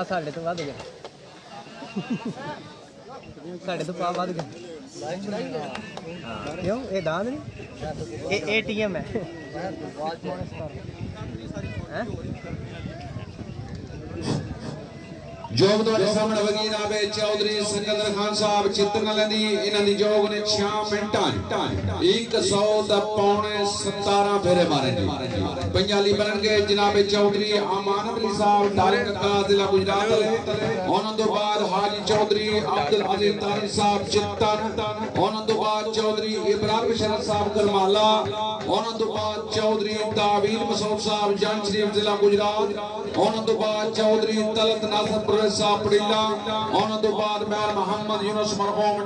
साढ़े तो वध गया साढ़े तो वध गया क्यों ये दांद नहीं ATM है जोग ਤੁਹਾਡੇ ਸਾਹਮਣੇ ਵਗੀ ਜਨਾਬ ਚੌਧਰੀ ਸਿਕੰਦਰ ਖਾਨ ਸਾਹਿਬ ਚਿੱਤਰ ਨਾਲ ਦੀ ਇਹਨਾਂ ਦੀ ਜੋਗ ਨੇ 6 ਮਿੰਟਾਂ 117 ਫੇਰੇ ਮਾਰੇ ਜੀ ਪੰਜਾਲੀ ਬਣਨਗੇ ਜਨਾਬ ਚੌਧਰੀ ਅਮਾਨਤ ਅਲੀ ਸਾਹਿਬ ਡਾਇਰੈਕਟਰ ਜ਼ਿਲ੍ਹਾ ਗੁਜਰਾਤ ਉਹਨਾਂ ਤੋਂ ਬਾਅਦ ਹਾਜੀ ਚੌਧਰੀ ਅਬਦੁਲ ਅਜ਼ੀਜ਼ ਤਾਰੀ ਸਾਹਿਬ ਚਿੱਤਰ ਉਹਨਾਂ ਤੋਂ ਬਾਅਦ ਚੌਧਰੀ ਇਬਰਾਹਿਮ ਸ਼ਰਫ ਸਾਹਿਬ ਕਰਮਾਲਾ ਉਹਨਾਂ ਤੋਂ ਬਾਅਦ ਚੌਧਰੀ ਤਾਵੀਲ ਮਸੂਦ ਸਾਹਿਬ ਜਨ ਸ਼ਰੀਫ ਜ਼ਿਲ੍ਹਾ ਗੁਜਰਾਤ ਉਹਨਾਂ ਤੋਂ ਬਾਅਦ ਚੌਧਰੀ ਤਲਤ ਨਾਸਰ ਸਾਹਿਬ ਪੜੀਲਾ ਉਹਨਾਂ ਤੋਂ ਬਾਅਦ ਮੈਂ ਮੁਹੰਮਦ ਯੂਨਸ ਮਰਹੂਮ